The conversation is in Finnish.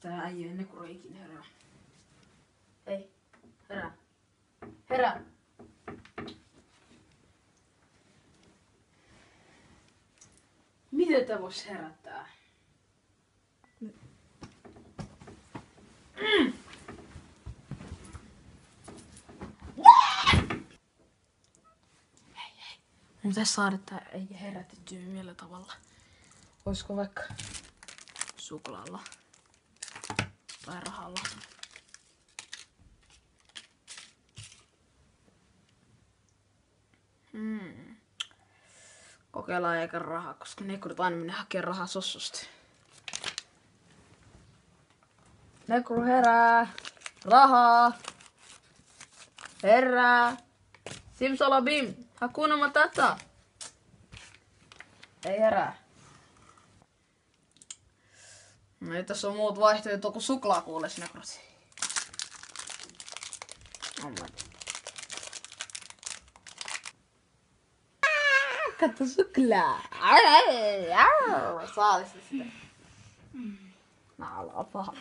Tää äijä ennen kuin ikinä herää. Ei, herää. Herää! Miten tää vois herättää? Mun pitäis saada tää äijä herätettyä millä tavalla. Oisko vaikka suklaalla tai rahalla? Kokeillaan eikä rahaa, koska nekkurit aina menee hakee rahaa sossusta. Nekkuru herää! Rahaa! Herää! Simsalabim! Hakuna matata! Ei herää. No ei tässä on muut vaihtoehtoja kuin suklaa kuules nekkurot. Katso suklaa! Saalista sitä. Nää alaa paha.